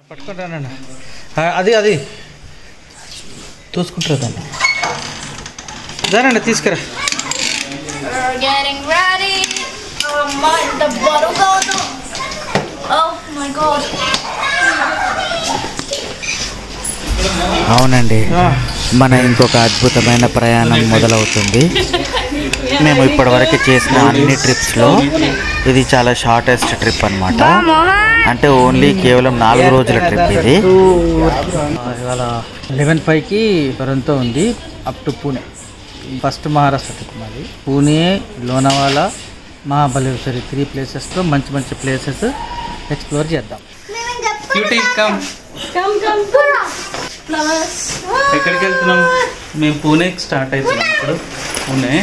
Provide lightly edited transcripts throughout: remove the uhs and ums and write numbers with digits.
పట్టుకుంటానండి. అది తోసుకుంటారు దాన్ని. దానండి తీసుకురా. అవునండి, మన ఇంకొక అద్భుతమైన ప్రయాణం మొదలవుతుంది. మేము ఇప్పటివరకు చేసిన అన్ని ట్రిప్స్లో ఇది చాలా షార్టెస్ట్ ట్రిప్ అన్నమాట. అంటే ఓన్లీ కేవలం 4 రోజుల ట్రిప్ ఇది. ఇవాళ 11:05కి టొరంటో ఉంది up to Pune. First Maharashtra trip మాది. పూణే, లోనావాలా, మహాబలేశ్వరి 3 ప్లేసెస్లో మంచి మంచి ప్లేసెస్ ఎక్స్ప్లోర్ చేద్దాం. ఎక్కడికి వెళ్తున్నాం? మేము పూణేకి స్టార్ట్ అవుతున్నాం. ఇప్పుడు పూణే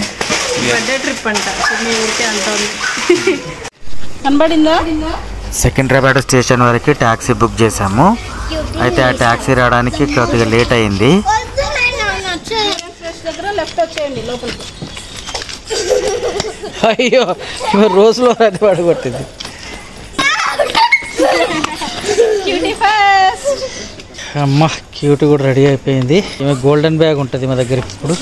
ట్రిప్ అంట కనబడిందా? సికింద్రాబాద్ స్టేషన్ వరకు ట్యాక్సీ బుక్ చేసాము. అయితే ఆ ట్యాక్సీ రావడానికి కొద్దిగా లేట్ అయింది. అయ్యో, రోజులో అది పడగొట్టింది. అమ్మ క్యూట్ కూడా రెడీ అయిపోయింది. ఈమె గోల్డెన్ బ్యాగ్ ఉంటుంది మా దగ్గర ఇప్పుడు.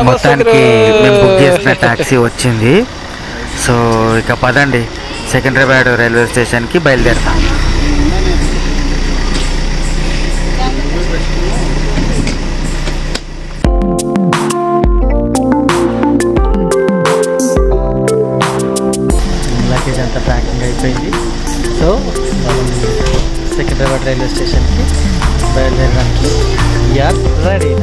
మొత్తానికి మేము బుక్ చేసిన ట్యాక్సీ వచ్చింది. సో ఇక పదండి, సికింద్రాబాద్ రైల్వే స్టేషన్కి బయలుదేరుతాం. లగేజ్ అంతా ప్యాకింగ్ అయిపోయింది. సో సికింద్రాబాద్ రైల్వే స్టేషన్కి బయలుదేరడానికి we are.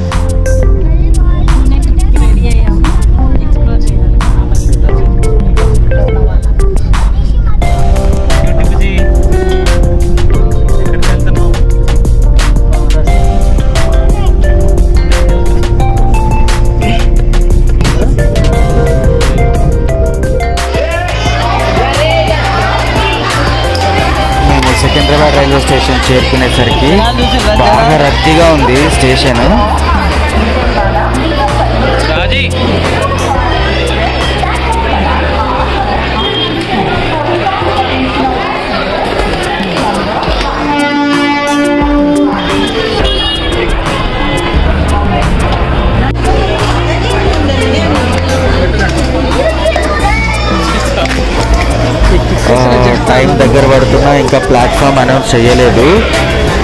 Secunderabad railway station చేరుకునేసరికి బాగా రద్దీగా ఉంది స్టేషన్. టైం దగ్గర పడుతున్నా ఇంకా ప్లాట్ఫామ్ అనౌన్స్ చేయలేదు.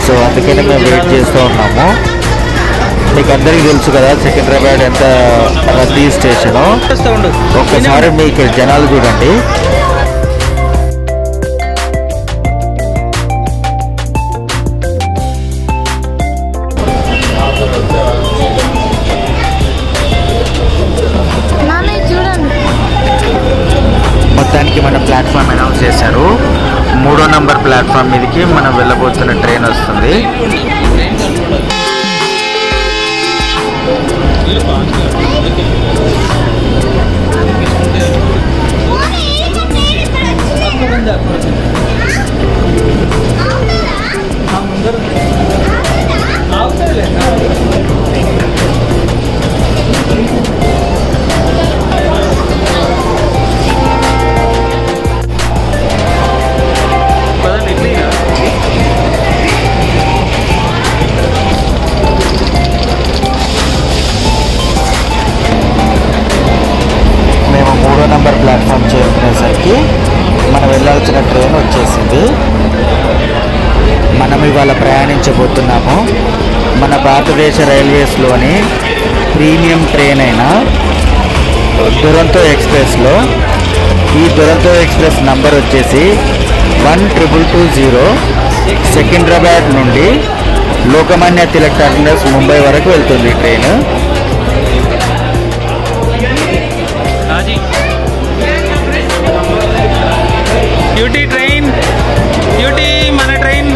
సో అందుకనే మేము వెయిట్ చేస్తూ ఉన్నాము. మీకు అందరికీ తెలుసు కదా సికింద్రాబాద్ ఎంత రద్దీ స్టేషను. ఒక్కసారి మీకు జనాలు చూడండి. మొత్తానికి మన ప్లాట్ఫామ్ అనౌన్స్ చేశారు. 3వ నంబర్ ప్లాట్ఫామ్ మీదకి మనం వెళ్ళబోతున్న ట్రైన్ వస్తుంది. ప్లాట్ఫామ్ చేరుకునేసరికి మనం వెళ్ళాల్సిన ట్రైన్ వచ్చేసింది. మనం ఇవాళ ప్రయాణించబోతున్నాము మన భారతదేశ రైల్వేస్లోని ప్రీమియం ట్రైన్ అయిన దురంతో ఎక్స్ప్రెస్లో. ఈ దురంతో ఎక్స్ప్రెస్ నంబర్ వచ్చేసి 1220. సికింద్రాబాద్ నుండి లోకమాన్య తిలక్ టర్మినస్ ముంబై వరకు వెళ్తుంది ఈ ట్రైన్. డ్యూటీ ట్రైన్, డ్యూటీ మన ట్రైన్.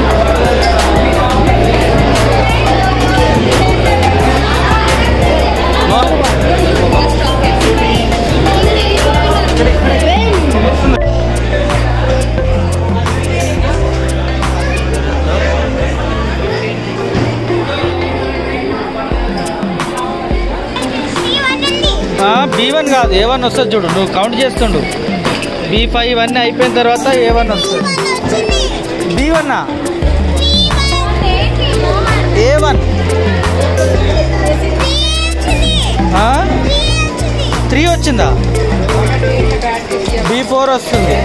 B1 కాదు, A1 వస్తుంది చూడు. నువ్వు కౌంట్ చేస్తుండు. B5 ఇవన్నీ అయిపోయిన తర్వాత A1 వస్తుంది. B1 A1 3 వచ్చిందా? B4 వస్తుంది.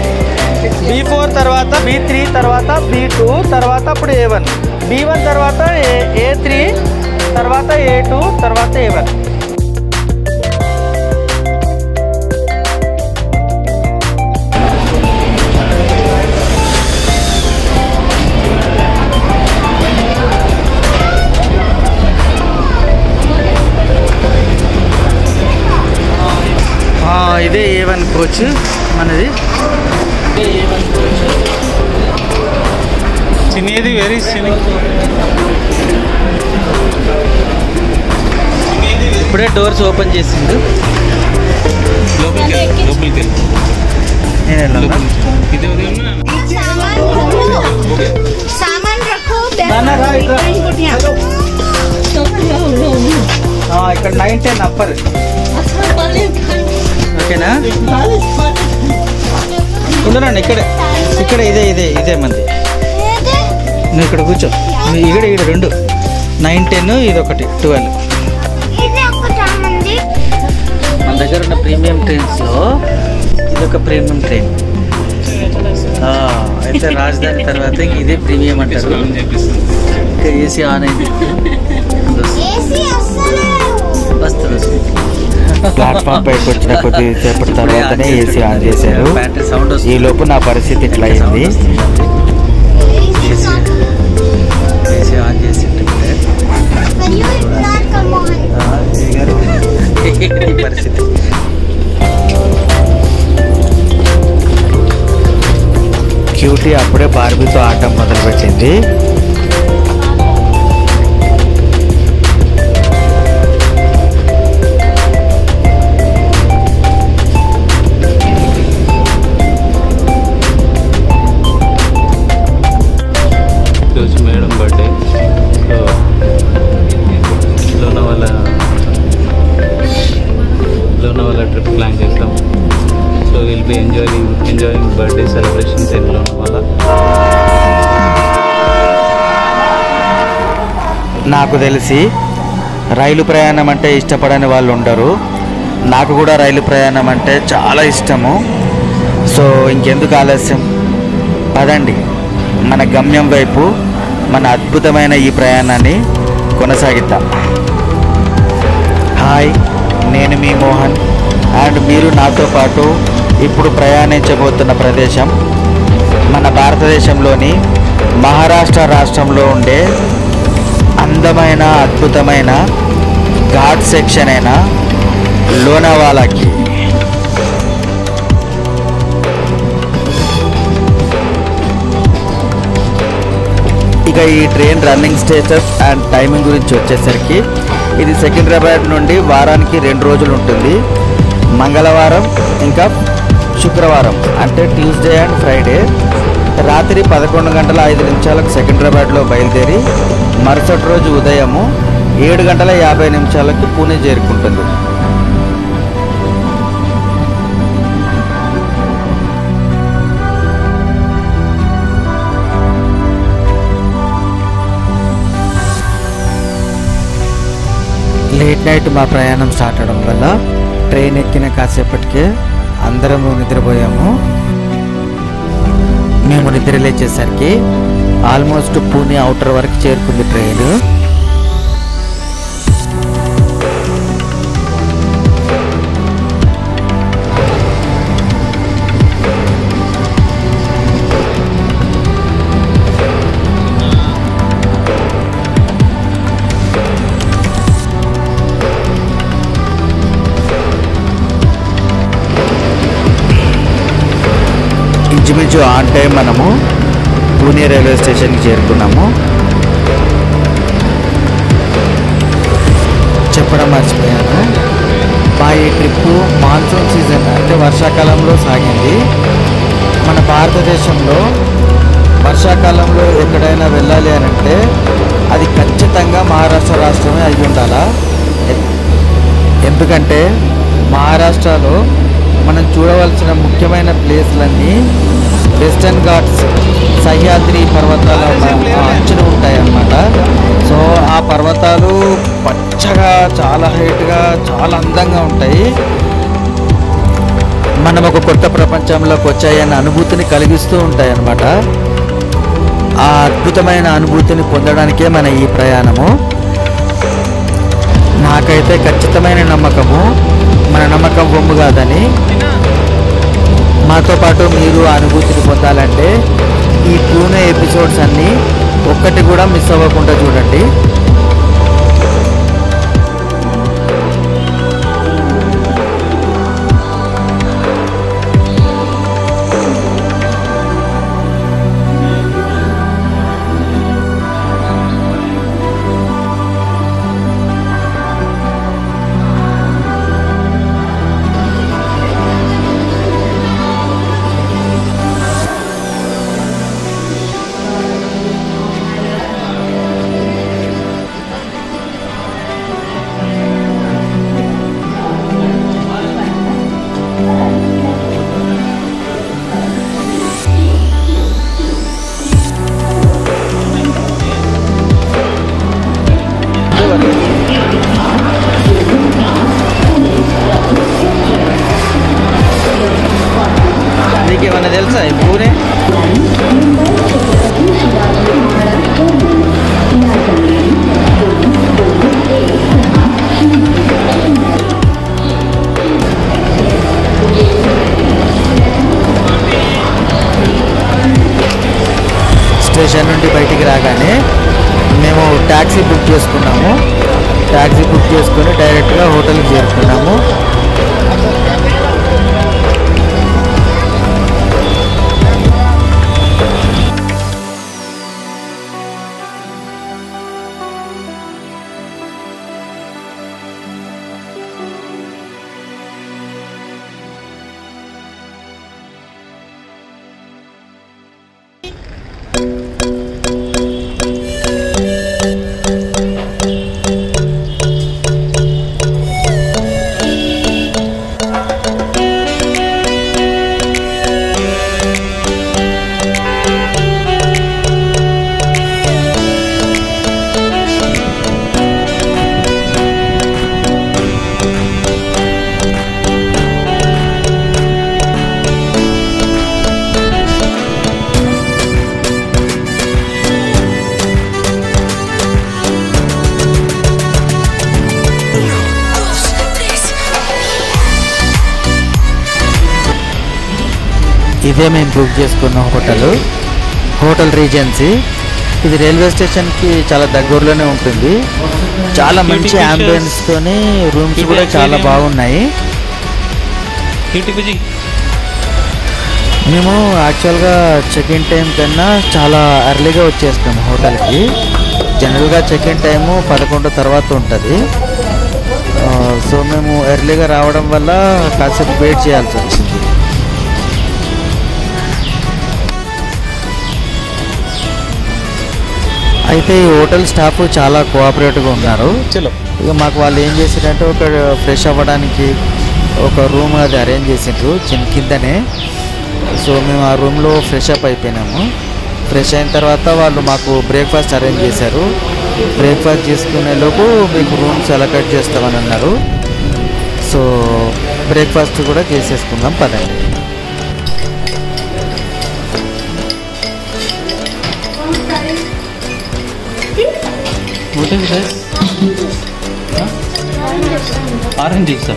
B4 తర్వాత B3 తర్వాత B2 తర్వాత అప్పుడు A1. B1 తర్వాత A3 తర్వాత A2 తర్వాత A1. ఇదే A1 కోచ్ మనది. చిన్నది వెరీ చిన్న. ఇప్పుడే డోర్స్ ఓపెన్ చేసిండు. లోపలికి నేను వెళ్ళాను. ఇక్కడ 9, 10 అప్పర్. ఓకేనా? ఉందండి ఇక్కడ ఇదే మంది. నువ్వు ఇక్కడ కూర్చో. ఇక్కడ 2 9, 10 ఇది ఒకటి 12. మన దగ్గర ఉన్న ప్రీమియం ట్రైన్స్లో ఇదొక ప్రీమియం ట్రైన్. అయితే రాజధాని తర్వాత ఇదే ప్రీమియం అంటారు. ఇంకా ఏసీ ఆన్ అయింది. వస్తుంది. ప్లాట్ఫామ్ పైకి వచ్చిన కొద్దిసేపటి తర్వాతనే ఏసీ ఆన్ చేశారు. ఈ లోపు నా పరిస్థితి ఇట్లా అయింది. ఏసీ ఆన్ చేసి పరిస్థితి. క్యూటీ అప్పుడే బార్బీతో ఆడటం మొదలుపెట్టింది. ఈరోజు madam birthday. So Lonavala trip plan చేస్తాం. So will be enjoying birthday celebrations in Lonavala. నాకు తెలిసి రైలు ప్రయాణం అంటే ఇష్టపడని వాళ్ళు ఉండరు. నాకు కూడా రైలు ప్రయాణం అంటే చాలా ఇష్టము. సో ఇంకెందుకు ఆలస్యం, పదండి మన గమ్యం వైపు మన అద్భుతమైన ఈ ప్రయాణాన్ని కొనసాగిద్దాం. హాయ్, నేను మీ మోహన్ అండ్ మీరు నాతో పాటు ఇప్పుడు ప్రయాణించబోతున్న ప్రదేశం మన భారతదేశంలోని మహారాష్ట్ర రాష్ట్రంలో ఉండే అందమైన అద్భుతమైన ఘాట్ సెక్షన్ అయిన లోనావాలాకి. ఇక ఈ train running status and timing గురించి వచ్చేసరికి ఇది సికింద్రాబాద్ నుండి వారానికి 2 రోజులు ఉంటుంది. మంగళవారం ఇంకా శుక్రవారం అంటే ట్యూస్డే అండ్ ఫ్రైడే రాత్రి 11:05 సికింద్రాబాద్లో బయలుదేరి మరుసటి రోజు ఉదయము 7:50 పూణే చేరుకుంటుంది. లేట్ నైట్ మా ప్రయాణం స్టార్ట్ అవడం వల్ల ట్రైన్ ఎక్కిన కాసేపటికే అందరము నిద్రపోయాము. మేము నిద్ర లేచేసరికి ఆల్మోస్ట్ పూణే అవుటర్ వరకు చేరుకుంది ట్రైన్. ఇంచుమించు ఆన్ టైం మనము పూణే రైల్వే స్టేషన్కి చేరుకున్నాము. చెప్పడం మర్చిపోయాను, మా ఈ ట్రిప్పు మాన్సూన్ సీజన్ అంటే వర్షాకాలంలో సాగింది. మన భారతదేశంలో వర్షాకాలంలో ఎక్కడైనా వెళ్ళాలి అని అంటే అది ఖచ్చితంగా మహారాష్ట్ర రాష్ట్రమే అయి ఉండాలా. ఎందుకంటే మహారాష్ట్రలో మనం చూడవలసిన ముఖ్యమైన ప్లేస్లన్నీ వెస్టర్న్ ఘాట్స్ సహ్యాద్రి పర్వతాల అంచున ఉంటాయి అన్నమాట. సో ఆ పర్వతాలు పచ్చగా చాలా హైట్గా చాలా అందంగా ఉంటాయి. మనం ఒక కొత్త ప్రపంచంలోకి వచ్చాయన్న అనుభూతిని కలిగిస్తూ ఉంటాయి అన్నమాట. ఆ అద్భుతమైన అనుభూతిని పొందడానికే మన ఈ ప్రయాణము. నాకైతే ఖచ్చితమైన నమ్మకము, మన నమ్మకం బొమ్ము కాదని. మాతో పాటు మీరు ఆ అనుభూతిని పొందాలంటే ఈ పూణే ఎపిసోడ్స్ అన్నీ ఒక్కటి కూడా మిస్ అవ్వకుండా చూడండి. నీకేమన్నా తెలుసా ఈ పూణే? స్టేషన్ నుండి బయటికి రాగానే మేము ట్యాక్సీ బుక్ చేసుకున్నాము. ట్యాక్సీ బుక్ చేసుకొని డైరెక్ట్గా హోటల్కి చేరుకున్నాము. ఇదే మేము బుక్ చేసుకున్న హోటల్ రీజెన్సీ. ఇది రైల్వే స్టేషన్కి చాలా దగ్గరలోనే ఉంటుంది. చాలా మంచి అంబియన్స్తోని రూమ్స్ కూడా చాలా బాగున్నాయి. మేము యాక్చువల్గా చెక్ ఇన్ టైం కన్నా చాలా ఎర్లీగా వచ్చేస్తాము హోటల్కి. జనరల్గా చెక్ ఇన్ టైము 11 తర్వాత ఉంటుంది. సో మేము ఎర్లీగా రావడం వల్ల కాసేపు వెయిట్ చేయాల్సి వచ్చింది. అయితే ఈ హోటల్ స్టాఫ్ చాలా కోఆపరేటివ్గా ఉన్నారు. ఇక మాకు వాళ్ళు ఏం చేసారంటే ఒక ఫ్రెష్ అవ్వడానికి ఒక రూమ్ అది అరేంజ్ చేసిండ్రు కిందనే. సో మేము ఆ రూమ్లో ఫ్రెష్ అప్ అయిపోయినాము. ఫ్రెష్ అయిన తర్వాత వాళ్ళు మాకు బ్రేక్ఫాస్ట్ అరేంజ్ చేశారు. బ్రేక్ఫాస్ట్ చేసుకునే లోపు మీకు రూమ్స్ అలొకేట్ చేస్తామని అన్నారు. సో బ్రేక్ఫాస్ట్ కూడా చేసేసుకుందాం పదండి. What is this? Orange juice.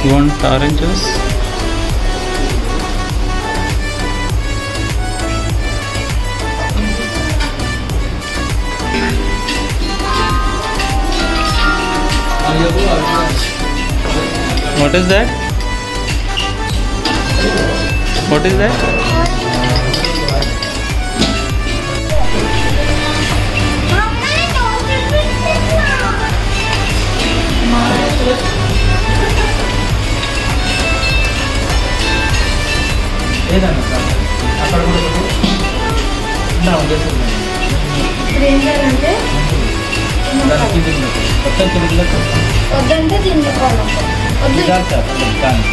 You want orange juice? What is that? What is that? లేదన్న అక్కడ కూడా ఇప్పుడు ఏం చేయాలంటే మొత్తం కిందకి వద్దంటే తిండిపోవాలి వద్దు కానీ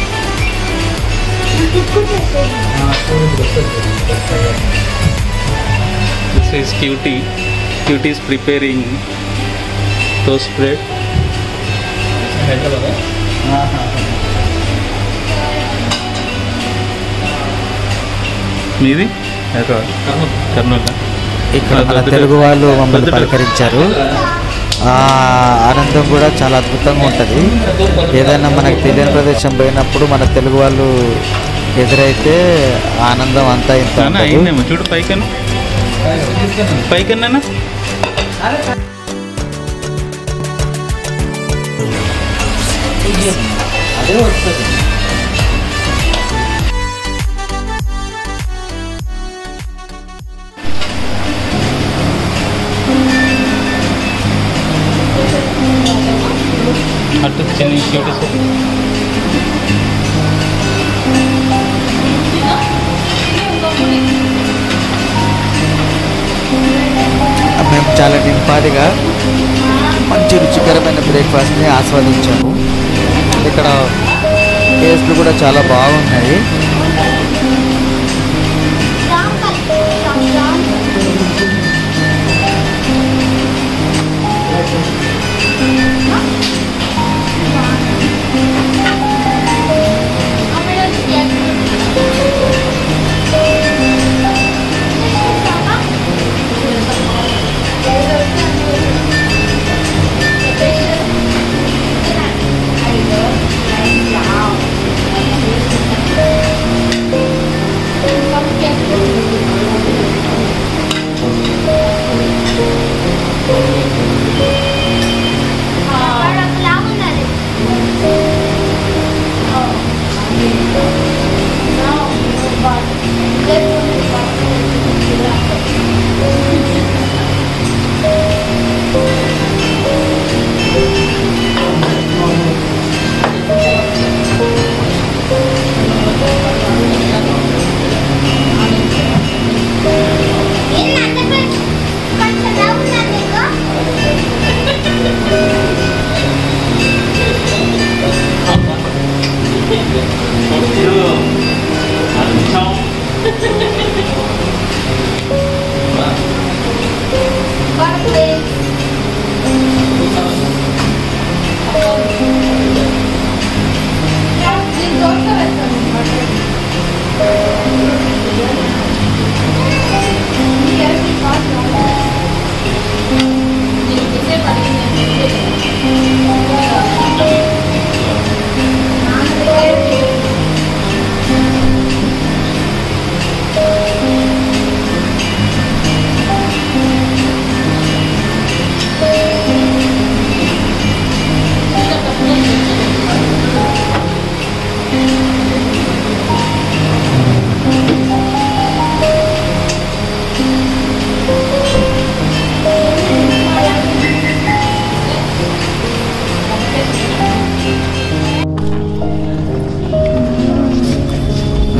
This is Cutie. Cutie is preparing toast bread. మీది కర్నూలు. ఇక్కడ మన తెలుగు వాళ్ళు మమ్మల్ని పలకరించారు. ఆ ఆనందం కూడా చాలా అద్భుతంగా ఉంటుంది. ఏదైనా మనకు తెలియని ప్రదేశం పోయినప్పుడు మన తెలుగు వాళ్ళు ఎదురైతే ఆనందం అంతా ఇంత ఉండదు. అయిందేమో చూడు పైకన్నా పైకన్నా అదే వస్తుంది. అటు చిన్న క్యూటీస్ మేము చాలా నింపాదిగా మంచి రుచికరమైన బ్రేక్ఫాస్ట్ని ఆస్వాదించాము. ఇక్కడ టేస్ట్లు కూడా చాలా బాగున్నాయి.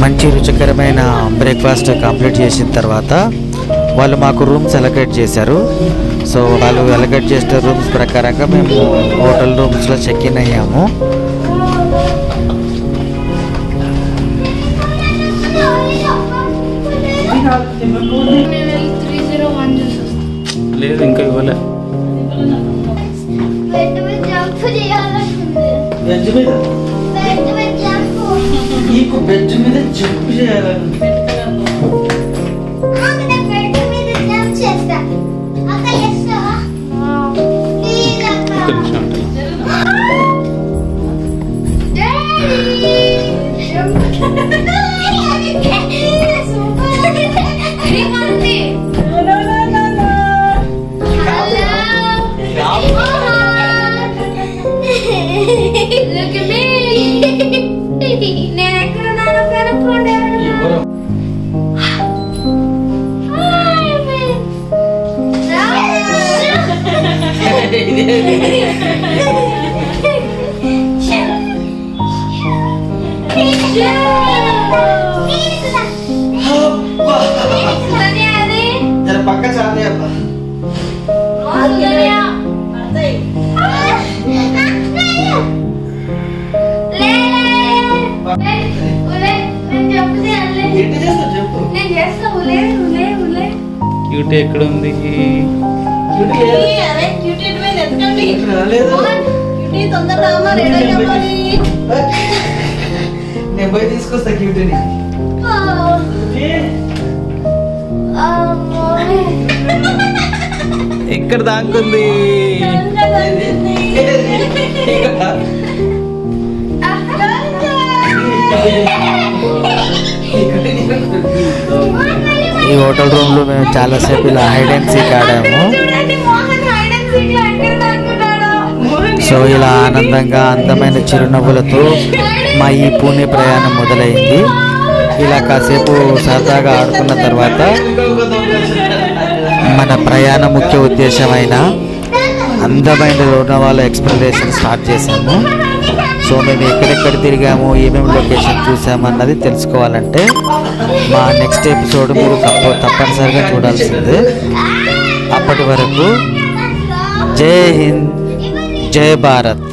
మంచి రుచికరమైన బ్రేక్ఫాస్ట్ కంప్లీట్ చేసిన తర్వాత వాళ్ళు మాకు రూమ్స్ అలొకేట్ చేశారు. సో వాళ్ళు అలొకేట్ చేసిన రూమ్స్ ప్రకారంగా మేము హోటల్ రూమ్స్లో చెక్ ఇన్ అయ్యాము. లేదు ఇంకా ఇవ్వలే. వెజ్ మీద నీకు వెజ్ మీద జంప్ చేయాలని ఒక్క నిమిషం. Look at me. నేను ఎక్కడున్నానో కనుక్కోండి. పక్క చాలే అబ్బా. ఏంటి చేస్తావు చెప్పు. క్యూటీ ఎక్కడ ఉంది? రాలేదు. నేను పోయి తీసుకొస్తా క్యూటీని. ఎక్కడ దాక్కుంది? ఈ హోటల్ రూమ్ లో మేము చాలాసేపు ఇలా హైడ్ అండ్ సీక్ ఆడాము. సో ఇలా ఆనందంగా అందమైన చిరునవ్వులతో మా ఈ పూణే ప్రయాణం మొదలైంది. ఇలా కాసేపు సరదాగా ఆడుకున్న తర్వాత మన ప్రయాణ ముఖ్య ఉద్దేశమైన అందమైన లోనావాల ఎక్స్ప్లోరేషన్ స్టార్ట్ చేసాము. సో మేము ఎక్కడెక్కడ తిరిగాము, ఏమేమి లొకేషన్ చూసాము అన్నది తెలుసుకోవాలంటే మా నెక్స్ట్ ఎపిసోడ్ మీరు తప్పనిసరిగా చూడాల్సిందే. అప్పటి వరకు జై హింద్, జై భారత్.